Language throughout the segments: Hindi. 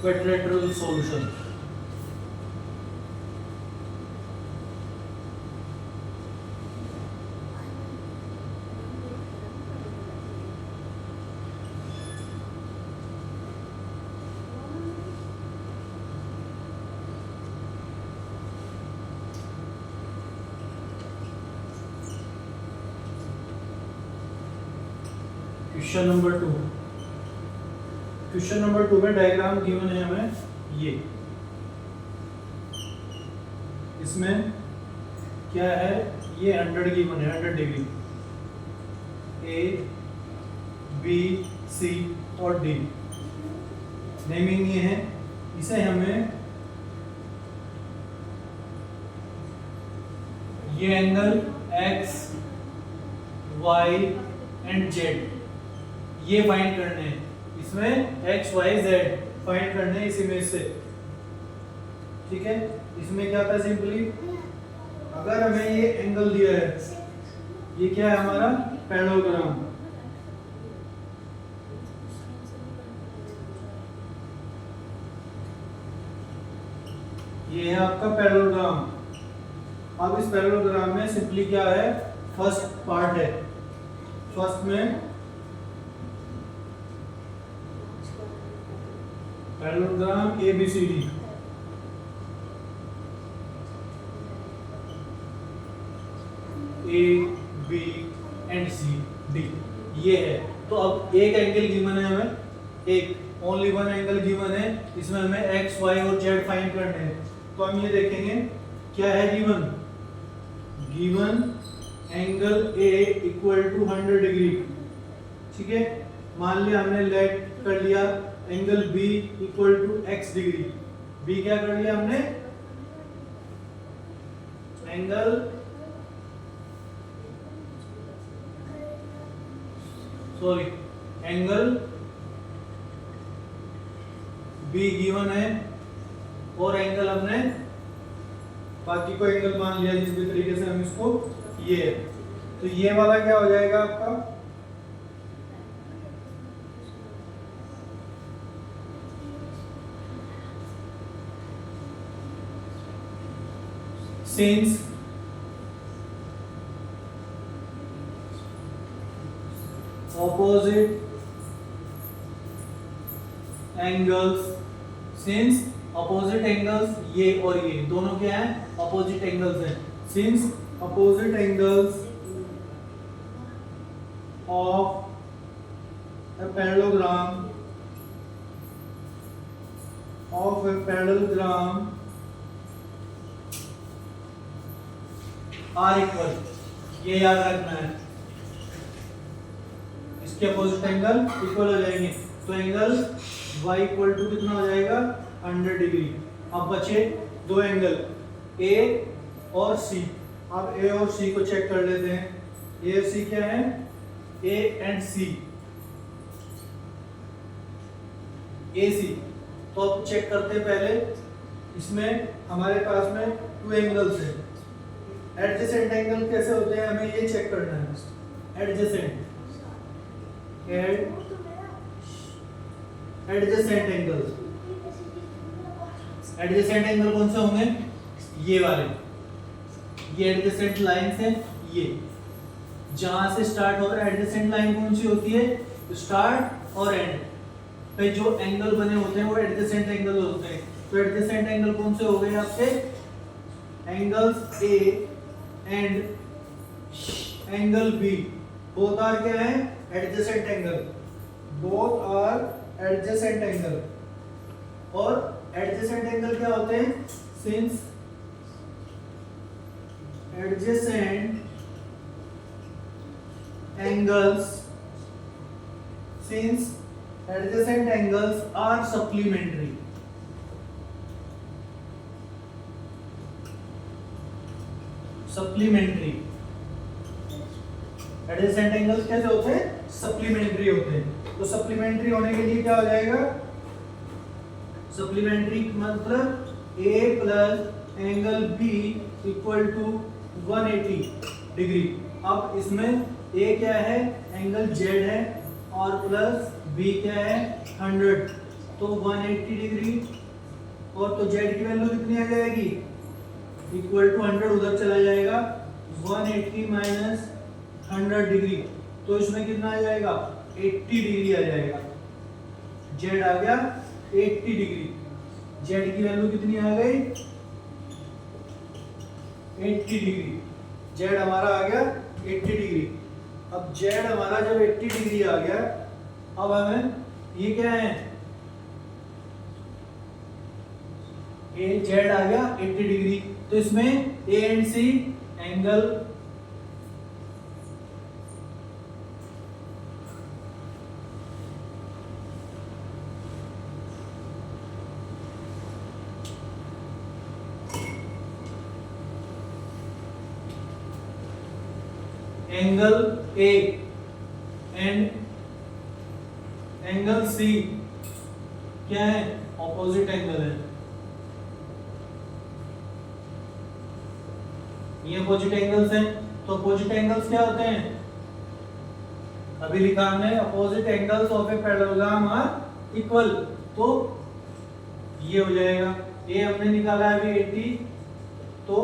Quadrilateral solution. Question number 2। Question number 2 में डायग्राम गिवन है हमें ये। इसमें क्या है, ये 100 गिवन है, 100 डिग्री, ए बी सी और डी नेमिंग ये है। इसे हमें ये angle X Y and Z ये फाइंड करने हैं। इसमें एक्स वाई जेड फाइंड करने हैं इस इमेज से, ठीक है। इसमें क्या था, सिंपली अगर हमें ये एंगल दिया है, ये क्या है हमारा पैरेललोग्राम, ये है आपका पैरेललोग्राम। अब इस पैरेललोग्राम में सिंपली क्या है, फर्स्ट पार्ट है, फर्स्ट में parallelogram A B C D, A B and C D ये है। तो अब एक एंगल गिवन है हमें, एक ओनली वन एंगल गिवन है। इसमें हमें एक्स वाई और जेड फाइंड करने हैं। तो हम ये देखेंगे क्या है given, given angle A equal to 100 degree, ठीक है। मान लिया हमने लेट कर लिया angle B equal to X degree, B क्या कर लिया हमने, एंगल एंगल बी गिवन है और एंगल हमने बाकी को एंगल मान लिया जिस भी तरीके से हम इसको, ये है। तो ये वाला क्या हो जाएगा आपका, since opposite angles, since opposite angles ये और ये दोनों क्या है, opposite angles हैं। since opposite angles of a parallelogram are equal, ये याद रखना है, इसके अपोजिट एंगल इक्वल हो जाएंगे। तो एंगल y इक्वल टू कितना हो जाएगा, 100 डिग्री। अब बचे दो एंगल A और C। अब A और C को चेक कर लेते हैं। A और C क्या है, A एंड C, AC। तो अब चेक करते हैं पहले, इसमें हमारे पास में टू एंगल्स है। एडजेसेंट एंगल कैसे होते हैं हमें ये चेक करना है। एडजेसेंट एंगल, एडजेसेंट एंगल कौन से होंगे, ये वाले, ये एडजेसेंट लाइन से ये जहां से स्टार्ट होता है। एडजेसेंट लाइन कौन सी होती है, स्टार्ट और एंड पे जो एंगल बने होते हैं वो एडजेसेंट एंगल होते हैं। तो एडजेसेंट एंगल कौन से हो गए आपके, angles A and angle B, both are क्या है, adjacent angle, both are adjacent angle. और एडजेसेंट एंगल क्या होते हैं, since adjacent angles are supplementary, supplementary adjacent angles कैसे होते हैं, सप्लीमेंट्री होते हैं। तो सप्लीमेंट्री होने के लिए क्या हो जाएगा, सप्लीमेंट्री मतलब A plus angle B equal to 180 degree. अब इसमें A क्या है, एंगल Z है, और प्लस B क्या है, 100 तो 180 डिग्री, और तो जेड की वैल्यू कितनी आ जाएगी, इक्वल टू 100 उधर चला जाएगा, 180 माइनस 100 डिग्री, तो इसमें कितना आ जाएगा, 80 डिग्री आ जाएगा। जेड आ गया 80 डिग्री, जेड की वैल्यू कितनी आ गई, 80 डिग्री, जेड हमारा आ गया 80 डिग्री। अब जेड हमारा जब 80 डिग्री आ गया, अब हमें ये क्या है, ए जेड आ गया 80 डिग्री, तो इसमें A and C angle angle A and angle C क्या है, ऑपोजिट एंगल है। ये अपोजिट एंगल्स हैं, तो अपोजिट एंगल्स क्या होते हैं, अभी लिखा हमने opposite angles of a parallelogram are equal, तो ये हो जाएगा, ये हमने निकाला है अभी 80, तो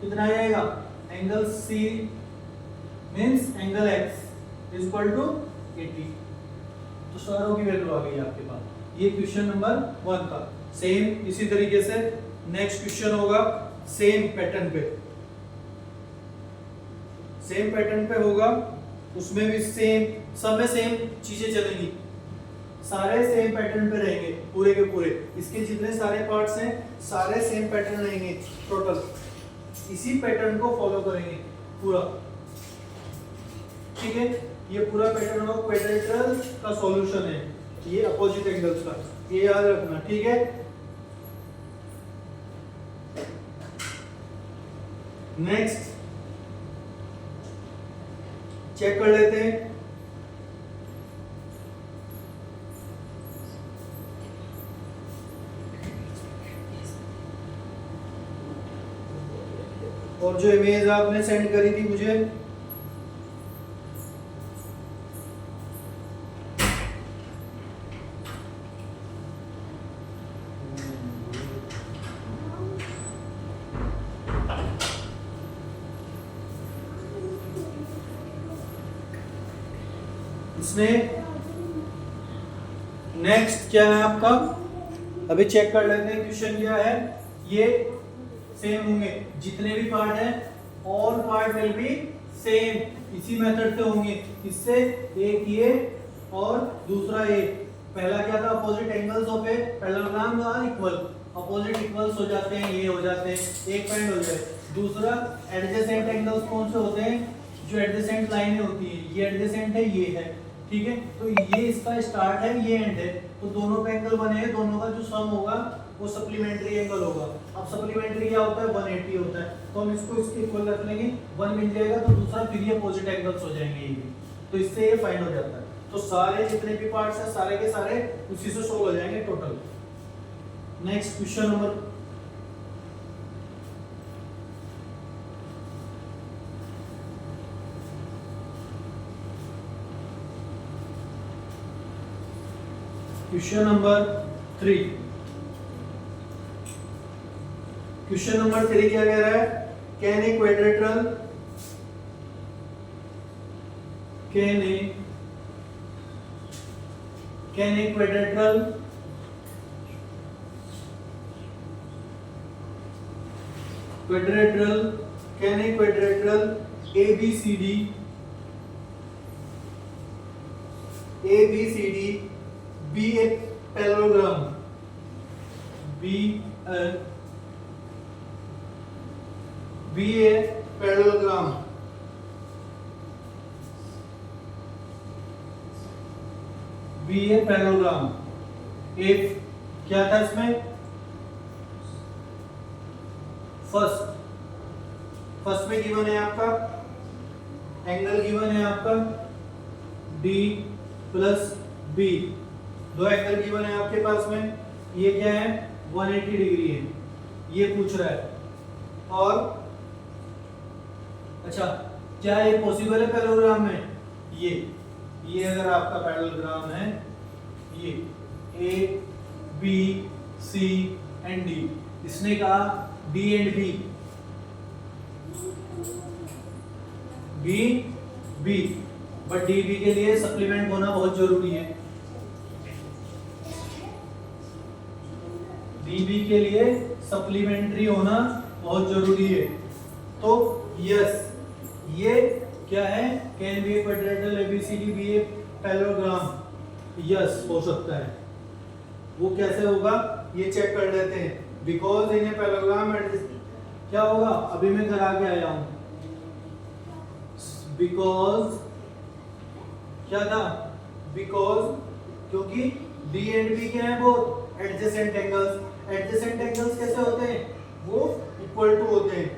कितना आ जाएगा, angle C means angle x is equal to 80, तो सारों की वैल्यू आ गई आपके पास। ये क्वेश्चन नंबर 1 का। सेम इसी तरीके से नेक्स्ट क्वेश्चन होगा, सेम पैटर्न पे, सेम पैटर्न पे होगा, उसमें भी सेम, सब में सेम चीजें चलेंगी, सारे सेम पैटर्न पे रहेंगे पूरे के पूरे, इसके जितने सारे पार्ट्स हैं सारे सेम पैटर्न रहेंगे टोटल, इसी पैटर्न को फॉलो करेंगे पूरा, ठीक है। ये पूरा पैटर्न ऑफ क्वाड्रिलेटरल का सॉल्यूशन है, ये अपोजिट एंगल्स का, ये याद रखना, ठीक है। नेक्स्ट चेक कर लेते हैं, और जो इमेज आपने सेंड करी थी मुझे, इसमें नेक्स्ट क्या है आपका, अभी चेक कर लेते हैं क्वेश्चन क्या है। ये सेम होंगे जितने भी पार्ट हैं, all part will be same, इसी मेथड से होंगे, इससे एक ये और दूसरा ये, पहला क्या था, opposite angles of a parallelogram are equal, opposite equals हो जाते हैं, ये हो जाते हैं, एक पॉइंट हो जाए। दूसरा एडजेसेंट एंगल्स कौन से होते हैं, जो एडजेसेंट लाइनें होती हैं, ये एडजेसेंट है, ये है, ठीक है, तो ये इसका स्टार्ट है, ये एंड है, तो दोनों पे एंगल बने हैं, दोनों का जो सम होगा वो सप्लीमेंट्री एंगल होगा। अब सप्लीमेंट्री क्या होता है, 180 होता है, तो हम इसको इसके इक्वल रख लेंगे, 1 मिल जाएगा, तो दूसरा फिर ये अपोजिट एंगल्स हो जाएंगे ये भी, तो इससे ये फाइंड हो जाता है। तो सारे जितने भी पार्ट्स हैं सारे के सारे उसी से सोल्व हो जाएंगे total. Next question number question number 3। Question number 3 क्या कह रहा है, can a quadrilateral ABCD be a parallelogram, be a parallelogram, if क्या था इसमें, फर्स्ट में गिवन है आपका एंगल, गिवन है आपका D प्लस B, दो एंगल गिवन है आपके पास में, ये क्या है 180 डिग्री है, ये पूछ रहा है। और अच्छा, क्या ये पॉसिबल है पैरेललोग्राम में, ये अगर आपका पैरेललोग्राम है, ये A B C and D. इसने कहा D and B, B B, but D B के लिए सप्लीमेंट होना बहुत जरूरी है। डी बी के लिए सप्लीमेंट्री होना बहुत जरूरी है। तो यस, ये क्या है, can be a quadrilateral ABCD be a parallelogram, yes हो सकता है। वो कैसे होगा ये चेक कर लेते हैं। बिकॉज इन ए पैरेललोग्राम क्या होगा, अभी मैं करा के आया हूं। बिकॉज क्या था, बिकॉज क्योंकि बी एंड बी क्या है, वो एडजेसेंट एंगल्स। एडजेसेंट एंगल्स कैसे होते हैं, वो इक्वल टू होते हैं।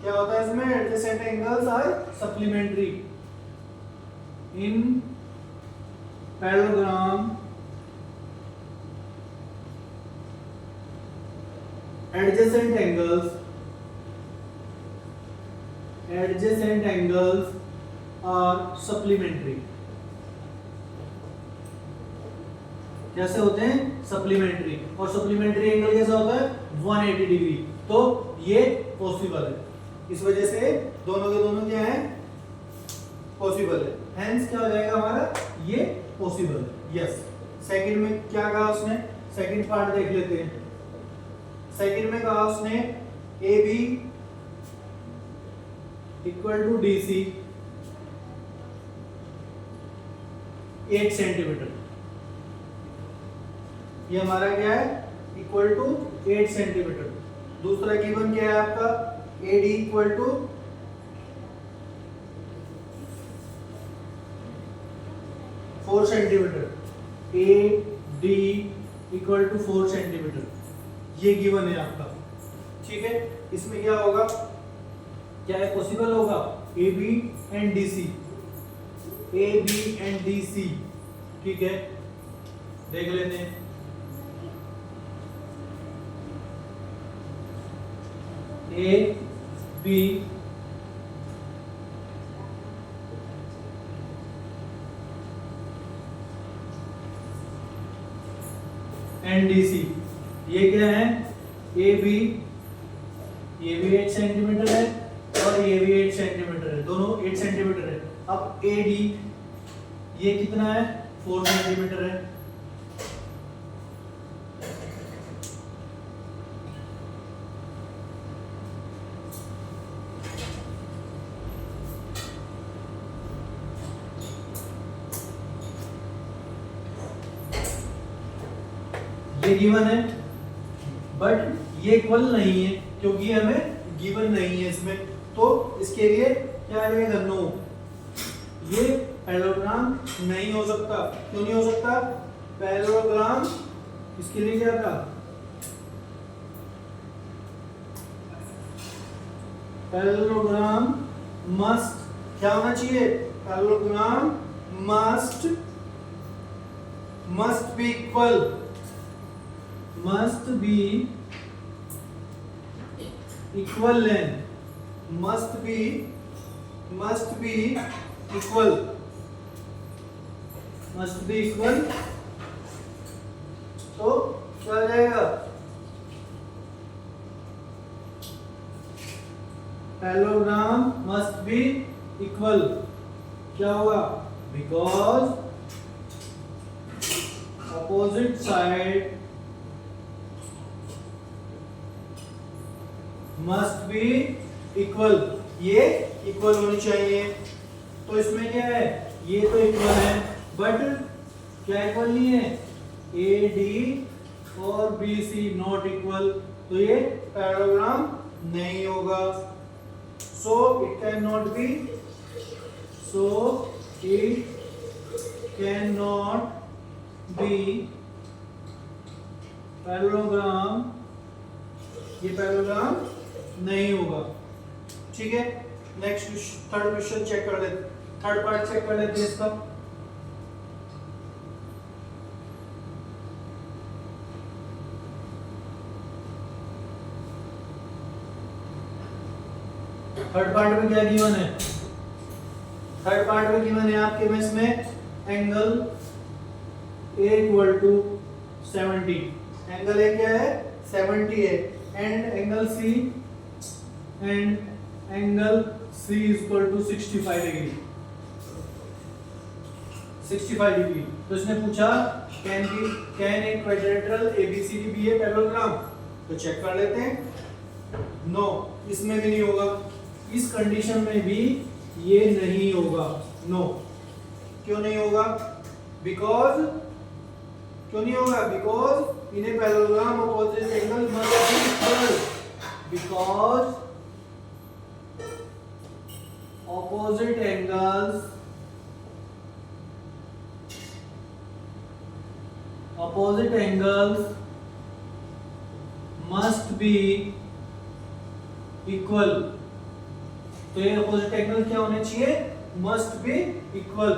क्या होता है इसमें, adjacent angles are supplementary in parallelogram. Adjacent angles are supplementary. कैसे होते हैं, सप्लीमेंट्री। और सप्लीमेंट्री एंगल कैसा होता है, 180 डिग्री। तो ये पॉसिबल है, इस वजह से दोनों के दोनों क्या है, पॉसिबल है। हेंस क्या हो जाएगा हमारा, ये पॉसिबल है। यस। सेकंड में क्या कहा उसने, सेकंड पार्ट देख लेते हैं। सेकंड में कहा उसने A B equal to D C 8 centimetre. ये हमारा क्या है, इक्वल टू 8 सेंटीमीटर। दूसरा गिवन क्या है आपका, A D equal to 4 centimetre. A D equal to 4 centimetre, ये गिवन है आपका। ठीक है, इसमें क्या होगा, क्या है, पॉसिबल होगा A B and D C, A B and D C. ठीक है, देख लेते हैं। A B and D C, ये क्या है, ए बी, ये भी 8 सेंटीमीटर है और ये भी 8 सेंटीमीटर है, दोनों 8 सेंटीमीटर है। अब ए डी ये कितना है, 4 सेंटीमीटर है। ये गिवन है, बट ये इक्वल नहीं है क्योंकि हमें गिवन नहीं है इसमें। तो इसके लिए क्या आ जाएगा, नो। ये पैरेललोग्राम नहीं हो सकता। क्यों नहीं हो सकता, पैरेललोग्राम इसके लिए क्या था, पैरेललोग्राम मस्ट क्या होना चाहिए, parallelogram must be equal, must be equal length, must be equal, तो क्या हो जाएगा, पैरेललोग्राम must be equal। क्या होगा, because opposite side must be equal, ये इक्वल होनी चाहिए। तो इसमें क्या है, ये तो इक्वल है बट क्या इक्वल नहीं है, ए डी और बी सी नॉट इक्वल, तो ये पैरेललोग्राम नहीं होगा। So it can not be, parallelogram, ये पैरेललोग्राम नहीं होगा। ठीक है, नेक्स्ट थर्ड क्वेश्चन चेक कर लेते, थर्ड पार्ट चेक कर लेते हैं इसका। थर्ड पार्ट में क्या गिवन है, थर्ड पार्ट में गिवन है आपके में इसमें angle A equal to 70, angle A क्या है 70 है, and angle C is equal to 65 degree, 65 degree. तो इसने पूछा can a quadrilateral ABCD be a parallelogram, तो चेक कर लेते हैं। नो, इसमें भी नहीं होगा, इस कंडीशन में भी ये नहीं होगा। नो, क्यों नहीं होगा? बिकॉज क्यों नहीं होगा? Because in a parallelogram opposite angle must be equal, because opposite angles must be equal। तो ये opposite angle क्या होने चाहिए? must be equal।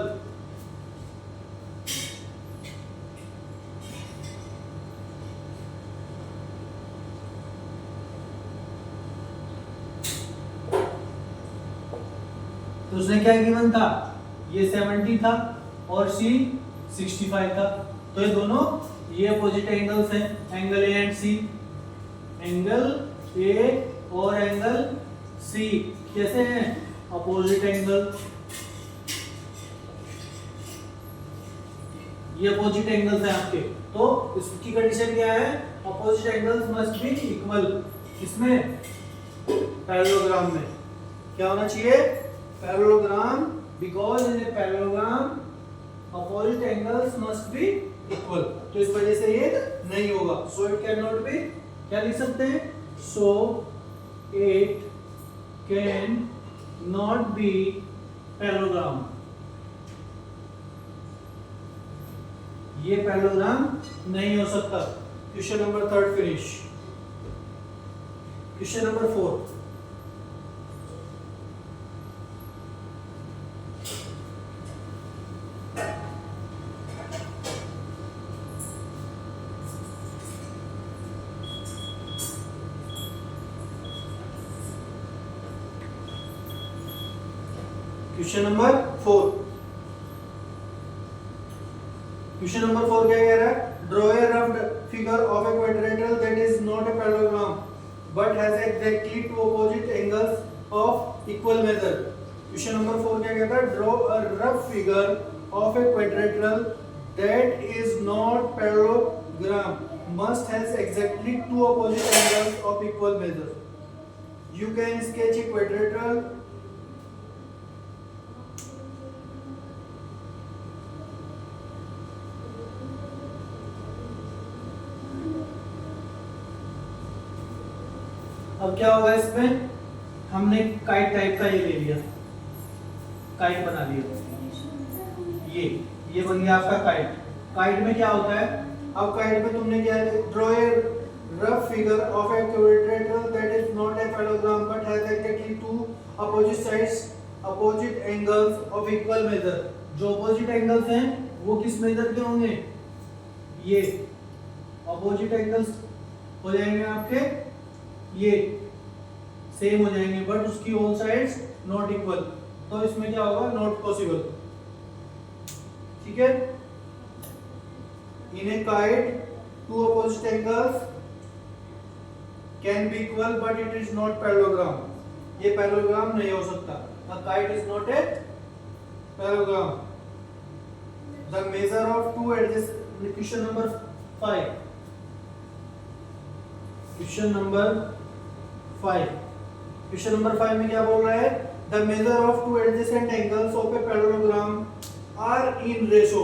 तो उसने क्या गिवन था? ये 70 था और सी 65 था। तो ये दोनों ये अपोजिट एंगल्स हैं, angle A and C. Angle A और एंगल सी कैसे हैं? Opposite angle. ये अपोजिट एंगल्स हैं आपके। तो इसकी कंडीशन क्या है? Opposite angles must be equal. इसमें पैरेललोग्राम में क्या होना चाहिए? Parallelogram, because in a parallelogram opposite angles must be equal। तो इस वजह से ये नहीं होगा। So it cannot be, क्या लिख सकते हैं? So it can not be parallelogram। ये पैरेललोग्राम नहीं हो सकता। Question number 3 finish. Question number 4। Question number 4। Question number 4 क्या कह रहा है? Draw a rough figure of a quadrilateral that is not a parallelogram but has exactly two opposite angles of equal measure. Question number 4 क्या कहता है? Draw a rough figure of a quadrilateral that is not parallelogram must has exactly two opposite angles of equal measure। You can sketch a quadrilateral अब क्या होगा इसमें? हमने काइट टाइप का ये ले लिया, काइट बना लिया, ये बन गया आपका काइट। काइट में क्या होता है? अब काइट में तुमने क्या draw a rough figure of a quadrilateral that is not a parallelogram but has exactly two opposite sides opposite angles of equal measure. जो अपोजिट एंगल्स हैं वो किस मेजर के होंगे? ये अपोजिट एंगल्स हो जाएंगे आपके, ये सेम हो जाएंगे बट उसकी ऑल साइड्स नॉट इक्वल। तो इसमें क्या होगा? Not possible. ठीक है? In a kite two opposite angles can be equal but it is not parallelogram. ये पैरेललोग्राम नहीं हो सकता। The kite is not a parallelogram. The measure of two adjust. Question number 5। Question number 5 में क्या बोल रहा है? The measure of two adjacent angles of a parallelogram are in ratio.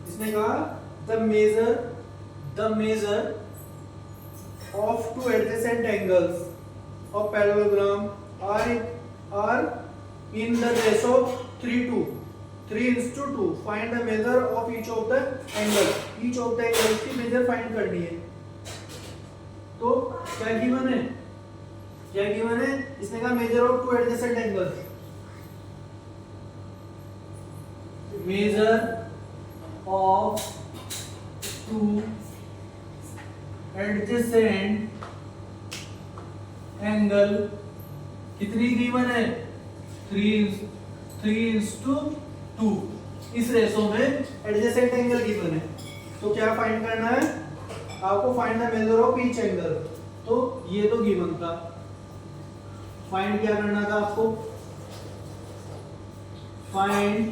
इसने कहा the measure of two adjacent angles of parallelogram are in the ratio 3:2। Find the measure of each of the angle. Each of the angle की मेजर फाइंड करनी है। तो क्या गिवन है? इसने कहा measure of two adjacent angles. Measure of two adjacent angle कितनी गिवन है? 3:2। इस रेशो में एडजेसेंट एंगल गिवन है। तो क्या फाइंड करना है? आपको find the measure of each angle, तो ये तो गिवन था। फाइंड क्या करना था आपको, find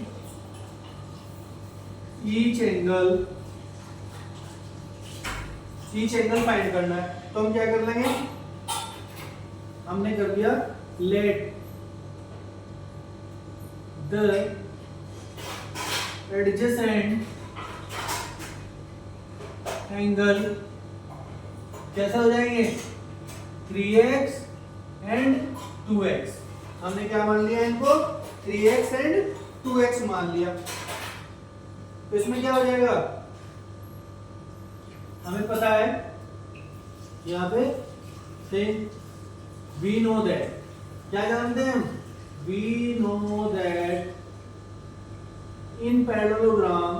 each angle, each angle find करना है। तो हम क्या कर लेंगे, हमने कर दिया लेट द एडजेसेंट एंगल कैसा हो जाएंगे, 3x एंड 2x। हमने क्या मान लिया इनको, 3x एंड 2x मान लिया। तो इसमें क्या हो जाएगा, हमें पता है यहाँ पे से वी नो दैट, क्या जानते हैं हम, we know that in parallelogram,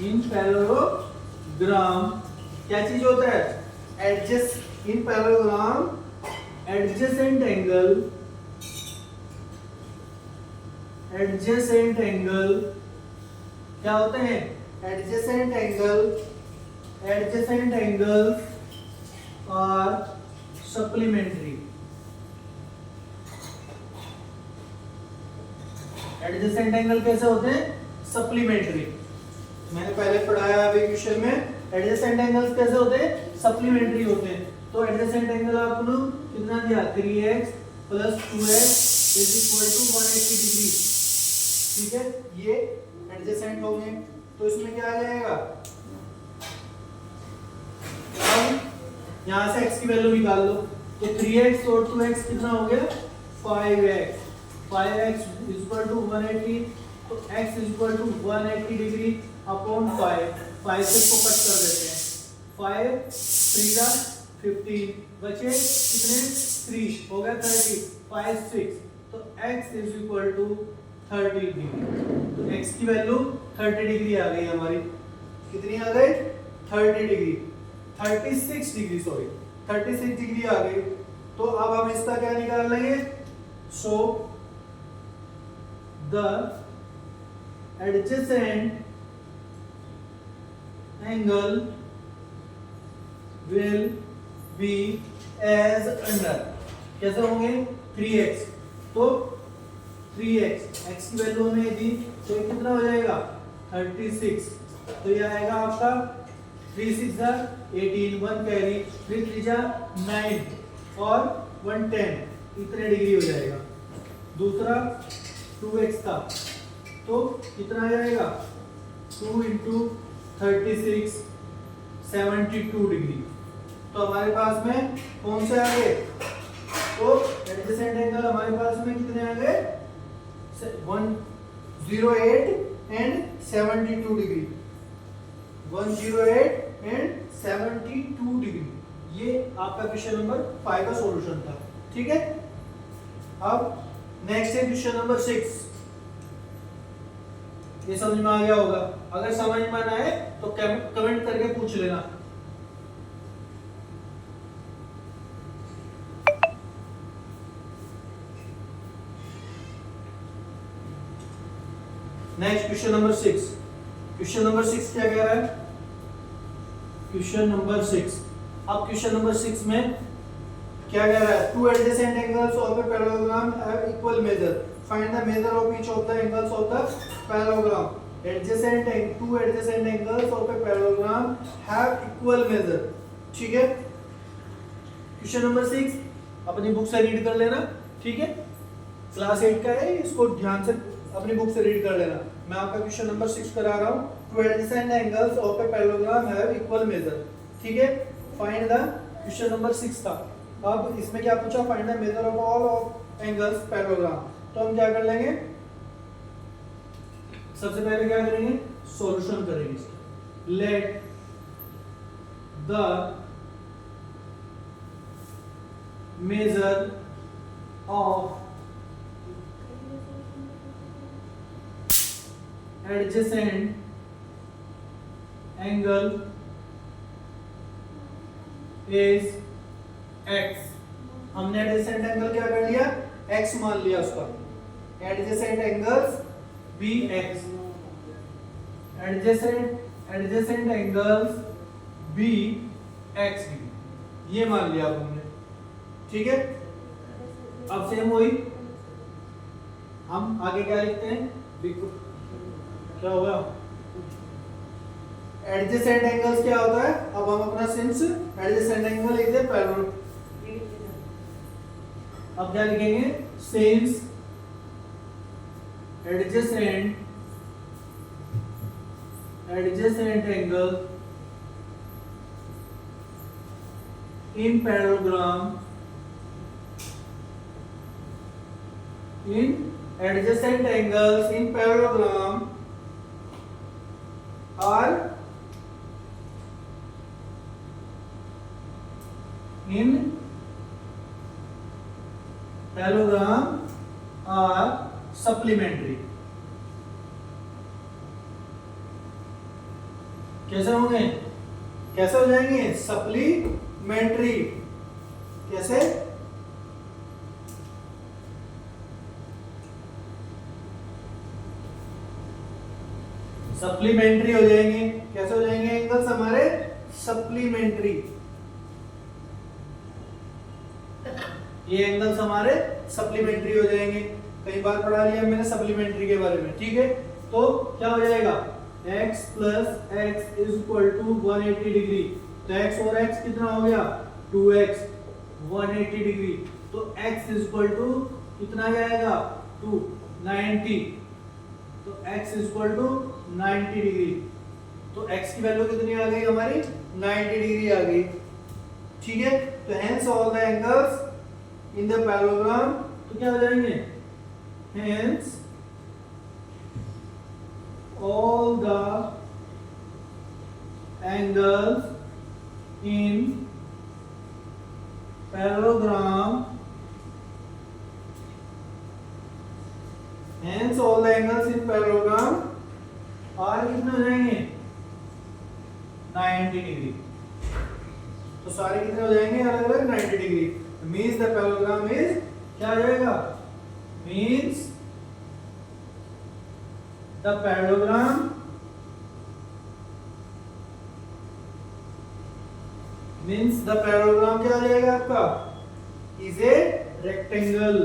in parallelogram क्या चीज होता है, adjust, in parallelogram adjacent angle, adjacent angle क्या होते हैं, एडजेसेंट एंगल, एडजेसेंट एंगल्स और सप्लीमेंट्री। एडजेसेंट एंगल कैसे होते हैं, सप्लीमेंट्री। मैंने पहले पढ़ाया अभी क्वेश्चन में, एडजेसेंट एंगल्स कैसे होते हैं, सप्लीमेंट्री होते हैं। तो एडजेसेंट एंगल आपको कितना दिया, 3x plus 2x is equal to 180 degree, ठीक है, ये एडजेसेंट होंगे। तो इसमें क्या आ जाएगा, यहां से x की वैल्यू निकाल लो, तो 3x और 2x कितना हो गया, 5x, 5x is equal to 180, तो x is equal to 180 degree upon 5, 5 से इसको कट कर देते हैं, 5 3 जा 15, बचे कितने 3, हो गया 30, 5 6, तो x is equal to 30 degree. तो x की वैल्यू 30 डिग्री आ गई हमारी, कितनी आ गई, 30 डिग्री, 36 डिग्री, सॉरी 36 डिग्री आ गई। तो अब हम इसका क्या निकाल लेंगे, so the adjacent angle will be as under, कैसे होंगे, 3x, तो 3x, x की वैल्यू हमें दी, तो ये कितना हो जाएगा 36, तो ये आएगा आपका 3 6 18, 1 कैरी, 3 3 9 और 1 10, इतने डिग्री हो जाएगा। दूसरा 2x था, तो कितना आ जाएगा, 2 इंटू 36 72 डिग्री। तो हमारे पास में कौन से आ गए, तो एडजेसेंट एंगल हमारे पास में कितने आ गए, 108 एंड 72 डिग्री, 108 एंड 72 डिग्री। ये आपका क्वेश्चन नंबर 5 का सॉल्यूशन था, ठीक है। अब नेक्स्ट है क्वेश्चन नंबर 6। ये समझ में आ गया होगा, अगर समझ में ना आए तो कमेंट करके पूछ लेना। Next question number 6, question number 6 क्या कह रहा है, क्वेश्चन नंबर 6, अब क्वेश्चन नंबर 6 में क्या कह रहा है, to adjacent angles of a parallelogram have equal major, find the measure of each of the angles of the parallelogram. Adjacent to adjacent angles of a parallelogram have equal major, ठीक है। क्वेश्चन नंबर 6 अपनी बुक से रीड कर लेना, ठीक है, क्लास 8 का है, इसको ध्यान से अपनी बुक से रीड कर लेना। मैं आपका क्वेश्चन नंबर 6 करा रहा हूं, to adjacent angles of a parallelogram have equal major, ठीक है। फाइंड द, क्वेश्चन नंबर 6 था, अब इसमें क्या पूछा, find the measure of all of angles parallelogram. तो हम क्या कर लेंगे, सबसे पहले क्या करेंगे, सॉल्यूशन करेंगे। Let the measure of adjacent angle is x। हमने एडजेसेंट एंगल क्या कर लिया, x मान लिया उसका, adjacent angles be x, adjacent angles be x degree, ये मान लिया आप हमने, ठीक है। अब सेम वही हम आगे क्या लिखते हैं, क्या होगा, एडजेसेंट एंगल्स क्या होता है, अब हम अपना सिंस एडजेसेंट एंगल लिख दे पैरेलल, अब क्या लिखेंगे, since adjacent angle in parallelogram in adjacent angles in parallelogram are supplementary। कैसे होंगे, कैसे हो जाएंगे, सप्लीमेंट्री, कैसे, सप्लीमेंट्री हो जाएंगे, कैसे हो जाएंगे एंगल्स हमारे, सप्लीमेंट्री, ये एंगल्स हमारे सप्लीमेंट्री हो जाएंगे। कई बार पढ़ा लिया मैंने सप्लीमेंट्री के बारे में, ठीक है। तो क्या हो जाएगा, x plus x is equal to 180 degree, तो x और x कितना हो गया, 2x 180 डिग्री, तो x is equal to कितना जाएगा, 2 90, तो x is equal to 90 degree, तो x की वैल्यू कितनी आ गई हमारी, 90 डिग्री आ गई, ठीक है। तो hence all the angles in the parallelogram, तो क्या हो जाएंगे, hence all the angles in parallelogram, hence all the angles in parallelogram are कितने हो जाएंगे, 90 डिग्री, तो सारे कितने हो जाएंगे, अलग अलग 90 degree, means the parallelogram is, क्या आ जाएगा, means the parallelogram means the parallelogram क्या आ जाएगा आपका, is a rectangle,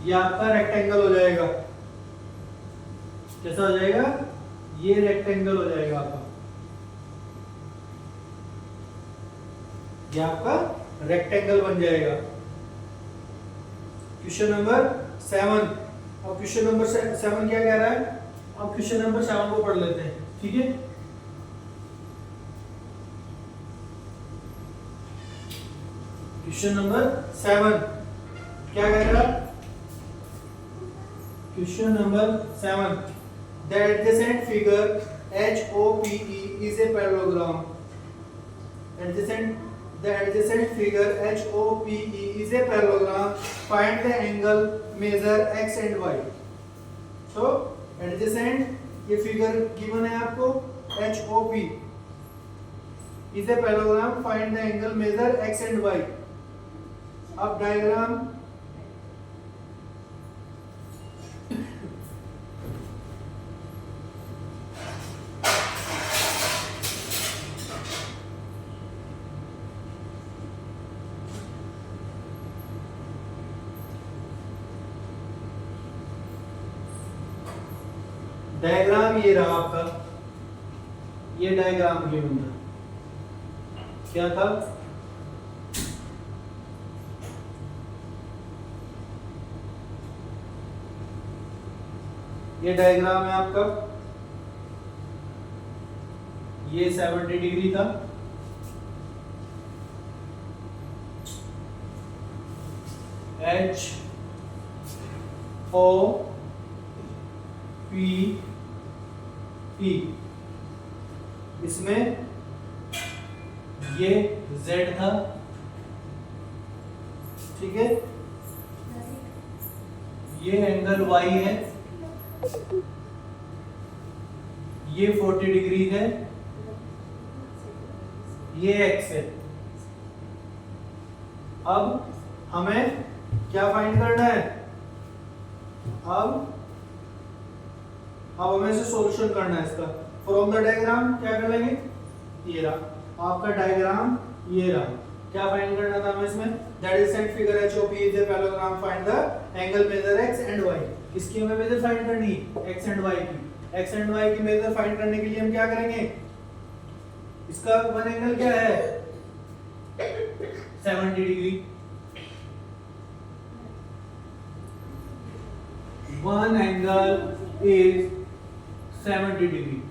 ये आपका रेक्टेंगल हो जाएगा, कैसा हो जाएगा, ये रेक्टेंगल हो जाएगा आपका, ये आपका रेक्टेंगल बन जाएगा। क्वेश्चन नंबर 7, अब क्वेश्चन नंबर 7 क्या कह रहा है, अब क्वेश्चन नंबर 7 को पढ़ लेते हैं, ठीक है। क्वेश्चन नंबर 7 क्या कह रहा है, question number 7, the adjacent figure HOPE is a parallelogram, the adjacent figure HOPE is a parallelogram, find the angle, measure x and y। तो adjacent ये फिगर गिवन है आपको, HOP is a parallelogram, find the angle, measure x and y। अब डायग्राम, डायग्राम ये रहा आपका, ये डायग्राम गिवन था, क्या था, ये डायग्राम है आपका, ये 70 डिग्री था, HOPE, इसमें ये Z था, ठीक है, ये एंगल Y है, ये 40 डिग्री है, ये X है। अब हमें क्या फाइंड करना है, अब हमें से सॉल्यूशन करना है इसका। फ्रॉम द डायग्राम क्या कर लेंगे, ये रहा आपका डायग्राम, ये रहा। क्या फाइंड करना था हमें इसमें, दैट इज सेंट figure HOP is a parallelogram, find the angle measure x and y। किसकी हमें मेजर फाइंड करनी है, x एंड y की। x एंड y की मेजर फाइंड करने के लिए हम क्या करेंगे, इसका वन एंगल क्या है 70 degree, one angle is 70 degree.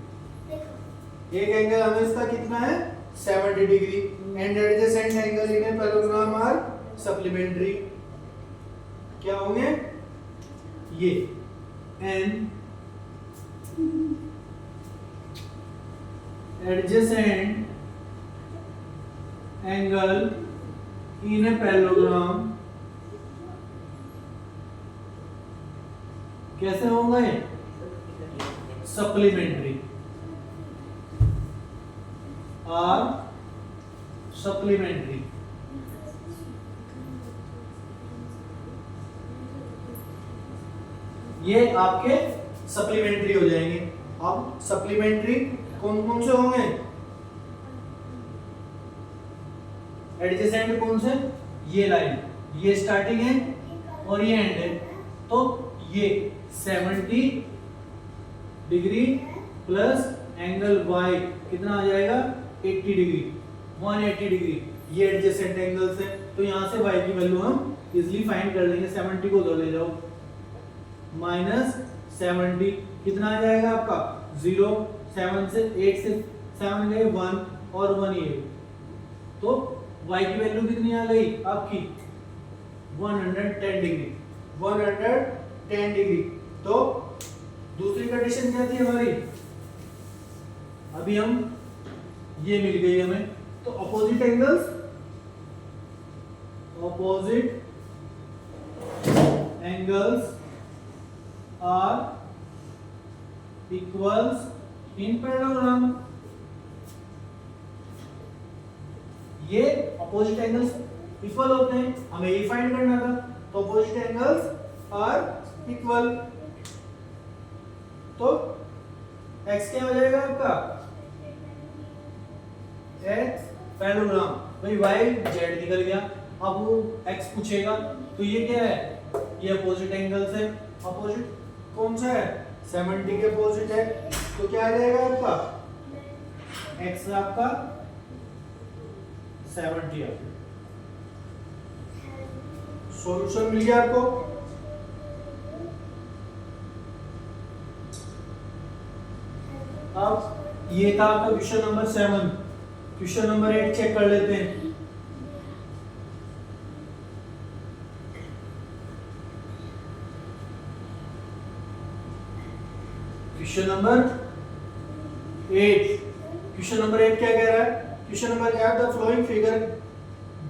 एक एंगल हमें इसका कितना है 70 degree and adjacent angle in a parallelogram are supplementary. क्या होंगे ये an adjacent angle in a parallelogram कैसे होंगे, सप्लीमेंट्री आर सप्लीमेंट्री। ये आपके सप्लीमेंट्री हो जाएंगे। अब सप्लीमेंट्री कौन कौन से होंगे, एडजेसेंट कौन से, ये लाइन, ये स्टार्टिंग है और ये एंड है, तो ये 70 डिग्री प्लस एंगल y कितना आ जाएगा 80 डिग्री, 180 डिग्री, ये एडजेसेंट एंगल्स है। तो यहाँ से y की वैल्यू हम इजीली फाइंड कर लेंगे। 70 को उधर ले जाओ, -70 कितना आ जाएगा आपका 0, 7 से 8 से 7 गए 1 और 1 ये, तो y की वैल्यू कितनी आ गई आपकी 110 डिग्री, 110 डिग्री। तो दूसरी कंडीशन क्या थी हमारी, अभी हम ये मिल गई हमें, तो opposite angles, opposite angles are equals in parallelogram. ये अपोजिट एंगल्स इक्वल होते हैं, हमें ये फाइंड करना था। तो अपोजिट एंगल्स आर इक्वल, तो x क्या हो जाएगा आपका x पैरेललोग्राम, भाई y z निकल गया। अब वो x पूछेगा, तो ये क्या है, ये अपोजिट एंगल्स है। अपोजिट कौन सा है 70 के अपोजिट है, तो क्या आ जाएगा आपका x आपका 70 आ गया। सॉल्यूशन मिल गया आपको। अब ये था आपका question number 7। Question number 8 check कर लेते हैं। क्वेश्चन नंबर 8, क्वेश्चन नंबर 8 क्या कह रहा है, question number 8 the following figure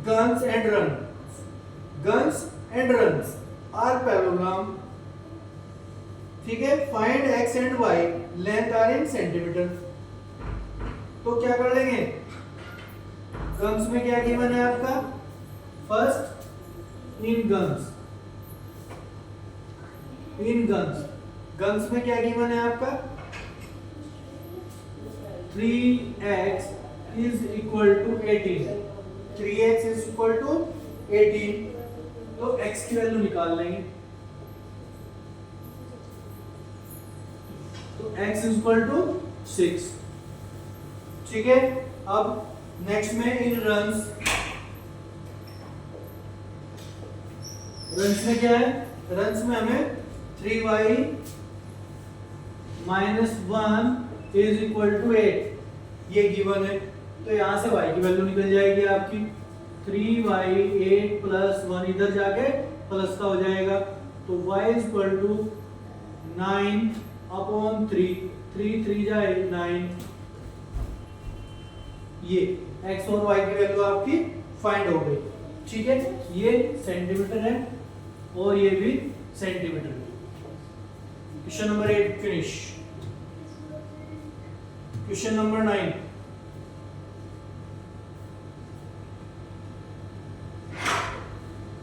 guns and runs are parallelogram. ठीक है, find x and y length are in centimetre. तो क्या कर लेंगे, गन्स में क्या गिवन है आपका, first in guns, in guns, guns में क्या गिवन है आपका 3x is equal to 18, 3x is equal to 18। तो x की वैल्यू निकाल लेंगे, तो x इज इक्वल टू 6। ठीक है, अब नेक्स्ट में इन रन्स, रन्स में क्या है, रन्स में हमें 3y -1 इज इक्वल टू 8 ये गिवन है। तो यहां से y की वैल्यू निकल जाएगी आपकी 3y 8 प्लस 1 इधर जाके प्लस का हो जाएगा, तो y is equal to 9 upon 3, 3 जाए 9। ये x और y की वैल्यू आपकी फाइंड हो गई। ठीक है, ये सेंटीमीटर है और ये भी सेंटीमीटर है। Question number 8 finish. Question number 9,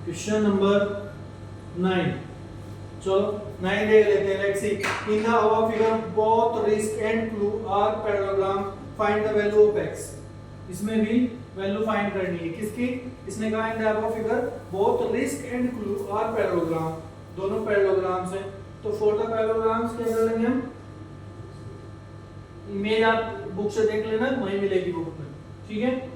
question number 9 चलो 9 देख लेते हैं। Let's see in the above figure both risk and clue are parallelogram, find the value of x। इसमें भी वैल्यू फाइंड करनी है किसकी? इसने कहा in the above figure both risk and clue are parallelogram, दोनों पैरेललोग्राम्स हैं। तो फॉर द पैरेललोग्राम्स क्या कर लेंगे हम? इमेज आप बुक से देख लेना, वहीं मिलेगी बुक में, ठीक है।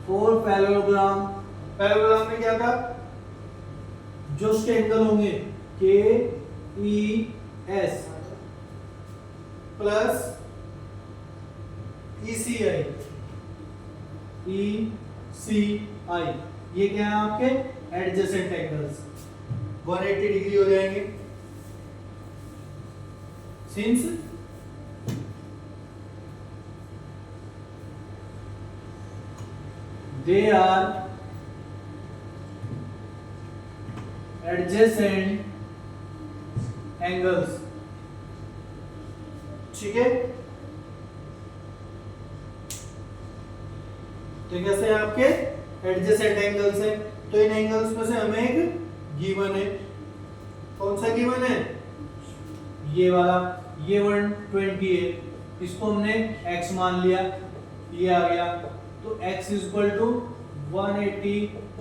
फॉर पैरेललोग्राम, पैरेललोग्राम में क्या था? जो उसके एंगल होंगे के ई एस प्लस ई सी आई, ई सी आई, ये क्या है आपके एडजेसेंट एंगल्स, 180 डिग्री हो जाएंगे। Since they are adjacent angles, ठीक है। तो कैसे आपके एडजेसेंट एंगल्स है, तो इन एंगल्स में से हमें एक गिवन है। कौन सा गिवन है? ये वाला, ये 120 है, इसको हमने x मान लिया, ये आ गया। तो x is equal to 180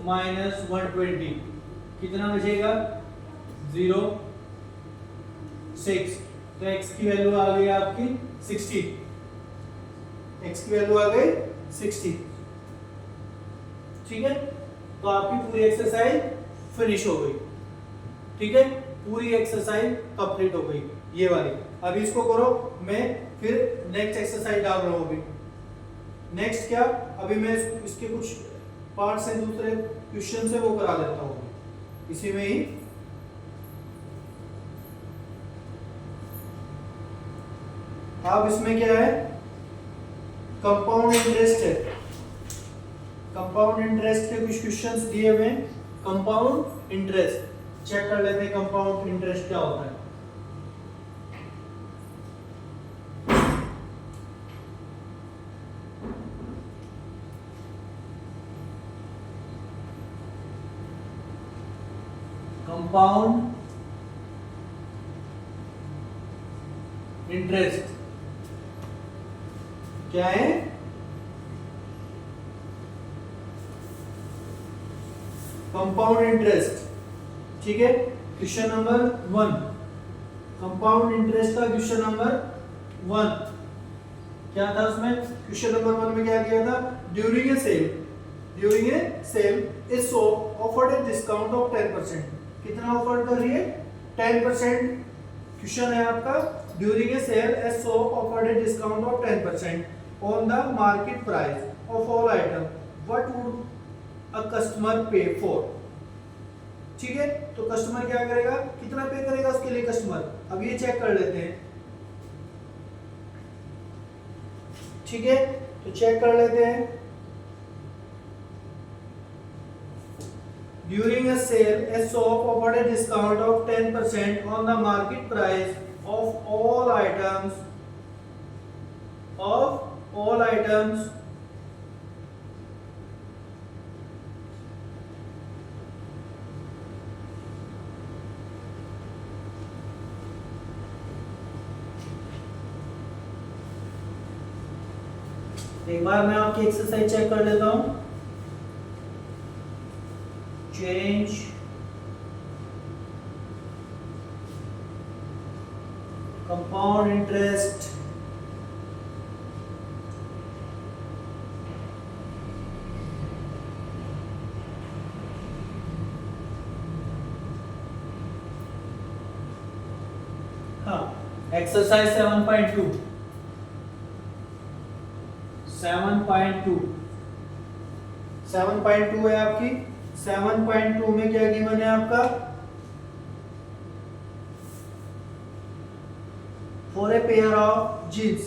minus 120, कितना बचेगा? 0 6। तो x की वैल्यू आ गई आपकी 60, x की वैल्यू आ गई 60, ठीक है। तो आपकी पूरी एक्सरसाइज फिनिश हो गई, ठीक है, पूरी एक्सरसाइज कंप्लीट हो गई ये वाली। अभी इसको करो, मैं फिर नेक्स्ट एक्सरसाइज डाल रहा हूं। अभी नेक्स्ट क्या, अभी मैं इसके कुछ पार्ट से दूसरे क्वेश्चन से वो करा देता हूं इसी में ही। अब इसमें क्या है? कंपाउंड इंटरेस्ट है, कंपाउंड इंटरेस्ट के कुछ क्वेश्चंस दिए हुए हैं। कंपाउंड इंटरेस्ट चेक कर लेते हैं, कंपाउंड इंटरेस्ट क्या होता है। कंपाउंड इंटरेस्ट क्या है? कंपाउंड इंटरेस्ट, ठीक है। क्वेश्चन नंबर 1, कंपाउंड इंटरेस्ट का क्वेश्चन नंबर 1 क्या था? उसमें क्वेश्चन नंबर 1 में क्या दिया था? During a sale a shop offered a discount of 10%। कितना ऑफर कर रही है? 10%। क्वेश्चन है आपका, during a sale a shop offered a discount of 10% on the market price of all item, what would a customer pay for. ठीक है, तो कस्टमर क्या करेगा? कितना पे करेगा उसके लिए कस्टमर? अब ये चेक कर लेते हैं, ठीक है, तो चेक कर लेते हैं। During a sale, a shop offered a discount of 10% on the market price of all items. एक बार मैं आपकी एक्सरसाइज चेक कर लेता हूं। चेंज कंपाउंड इंटरेस्ट हाँ, एक्सरसाइज 7.2 7.2 है आपकी। 7.2 में क्या गिवन है आपका? For a pair of jeans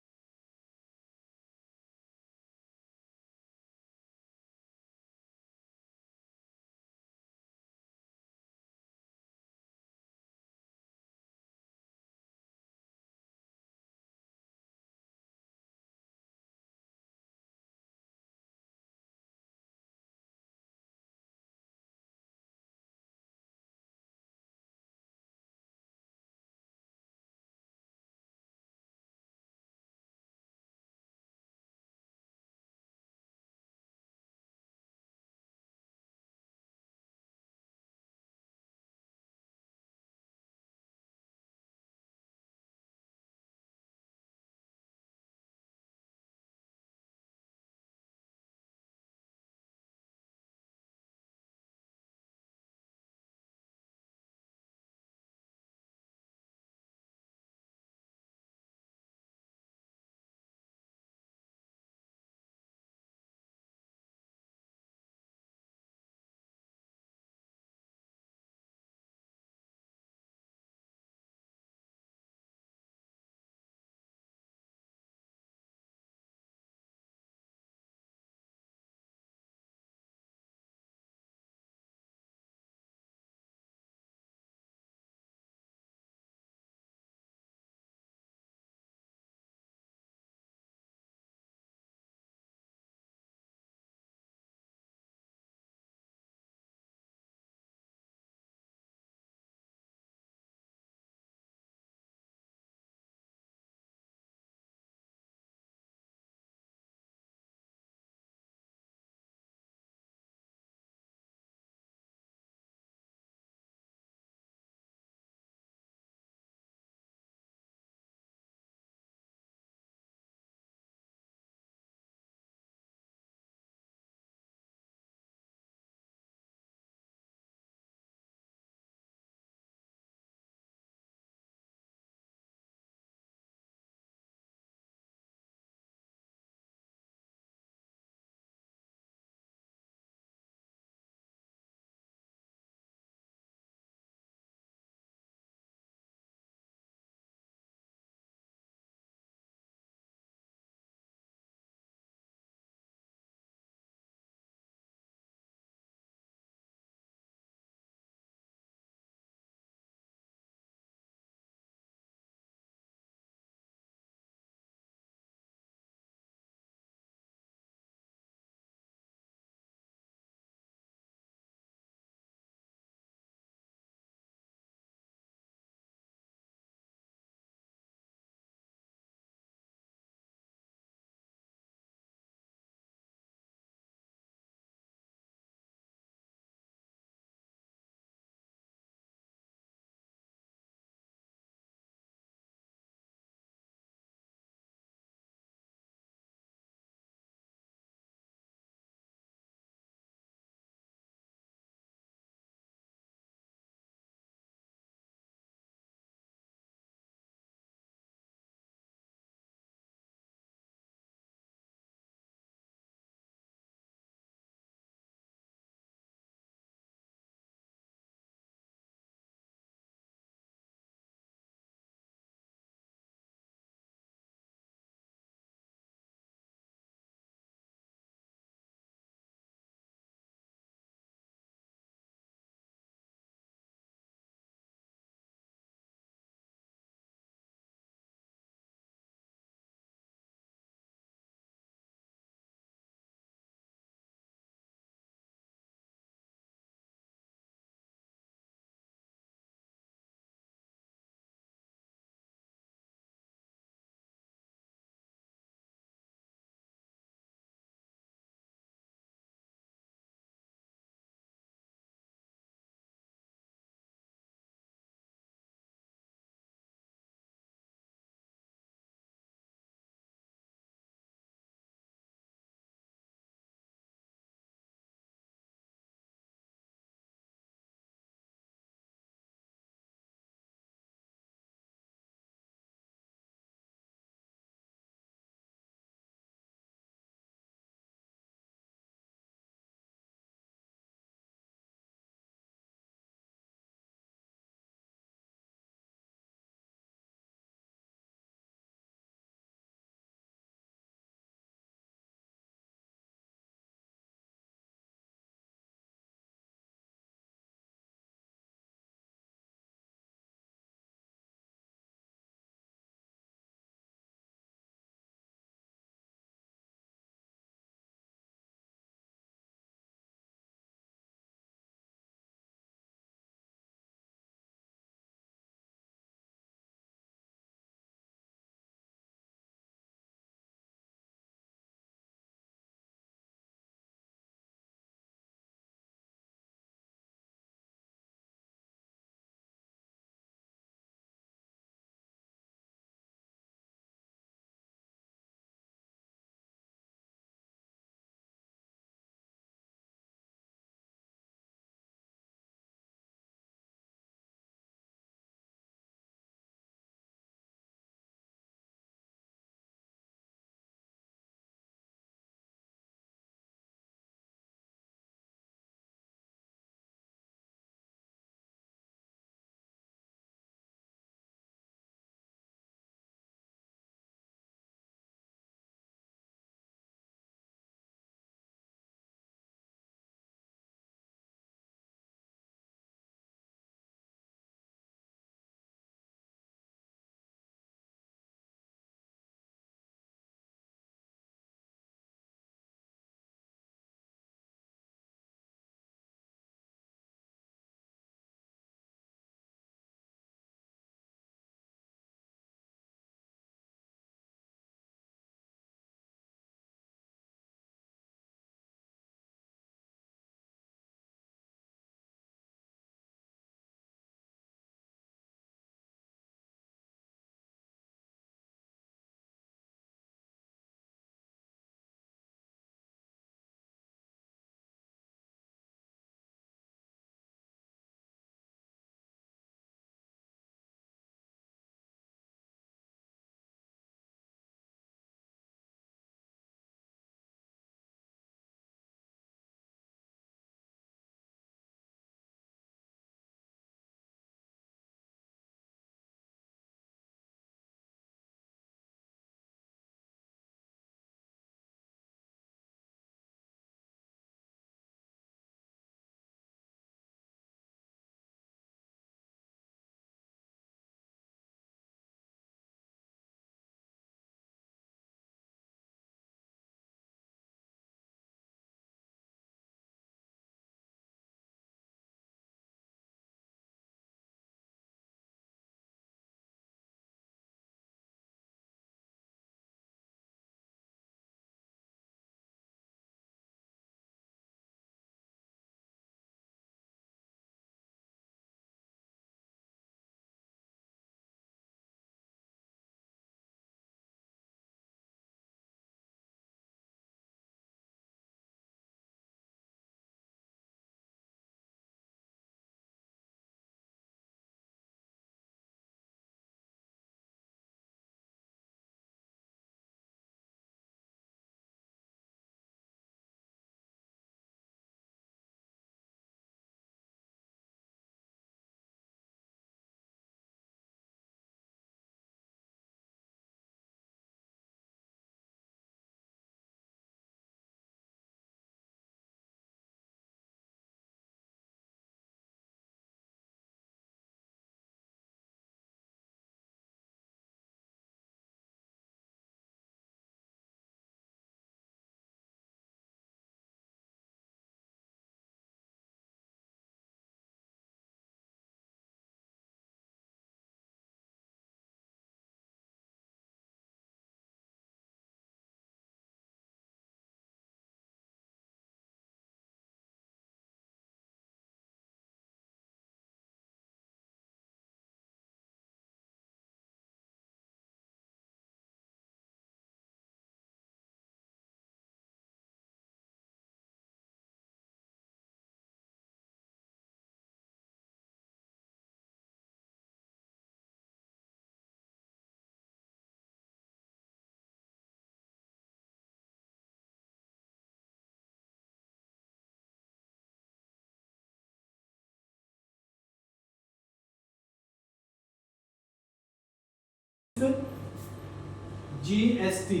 GST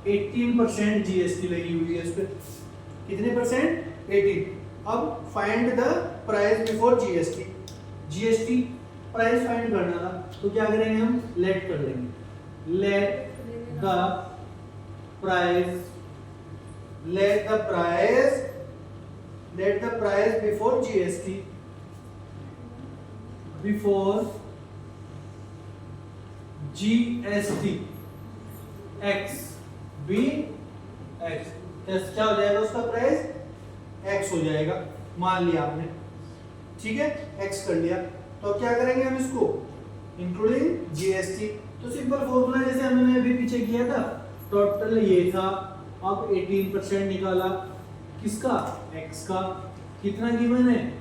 18% GST लगी हुई है इस पे। कितने परसेंट? 18। अब find the price before GST. GST price find करना था, तो क्या करेंगे हम? लेट कर लेंगे। Let the price before GST, before GST x be x. क्या हो जाएगा उसका प्राइस? एक्स हो जाएगा, मान लिया आपने, ठीक है, एक्स कर लिया। तो क्या करेंगे हम इसको? Including GST. तो सिंपल फॉर्मूला जैसे हमने अभी पीछे किया था, टोटल ये था, अब 18% निकाला किसका? एक्स का। कितना गिवन है?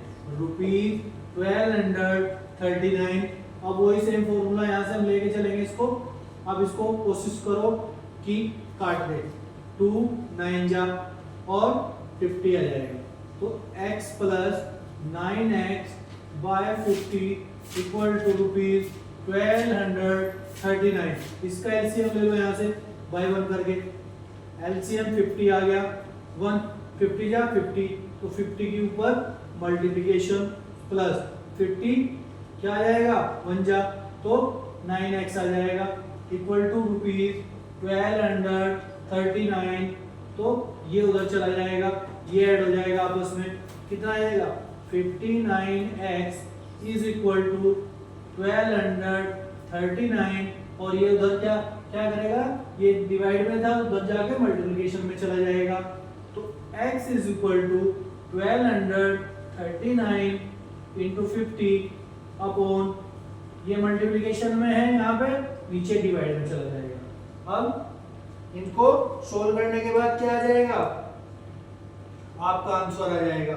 ₹1239। अब वही सेम फॉर्मूला यहाँ से हम लेके चलेंगे इसको। अब इसको कोशिश करो कि काट दे, 2 9 जा और 50 आ जाएगा। तो x plus 9x by 50 equal to ₹1239। इसका एलसीएम ले लो यहाँ से बाय 1 करके। एलसीएम 50 आ गया, 1 50 जा 50, तो 50 के ऊपर मल्टीप्लिकेशन प्लस 50 क्या आ जाएगा? 1 जा, तो 9x आ जाएगा इक्वल टू ₹1239। तो ये उधर चला जाएगा, ये ऐड हो जाएगा आपस में। कितना आएगा? 59x is equal to 1239। और ये उधर क्या क्या करेगा? ये डिवाइड में था, उधर जाके मल्टीप्लिकेशन में चला जाएगा। तो x is equal to 1239 into 50 upon, ये मल्टीप्लिकेशन में है यहाँ पे, नीचे डिवाइड में चला जाएगा। अब इनको सोल्व करने के बाद क्या आ जाएगा? आपका आंसर आ जाएगा।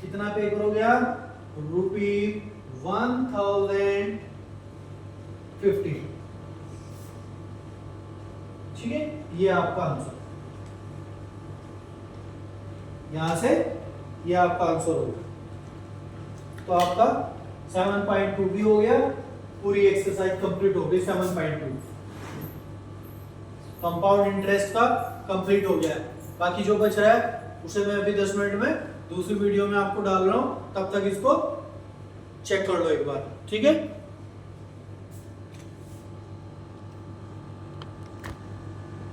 कितना पे करोगे आप? ₹1050। ठीक है, ये आपका आंसर, यहां से ये आपका आंसर होगा। तो आपका 7.2 भी हो गया, पूरी एक्सरसाइज कंप्लीट हो गई। 7.2 कंपाउंड इंटरेस्ट का कंप्लीट हो गया। बाकी जो बच रहा है उसे मैं अभी 10 मिनट में दूसरी वीडियो में आपको डाल रहा हूं, तब तक इसको चेक कर लो एक बार, ठीक है।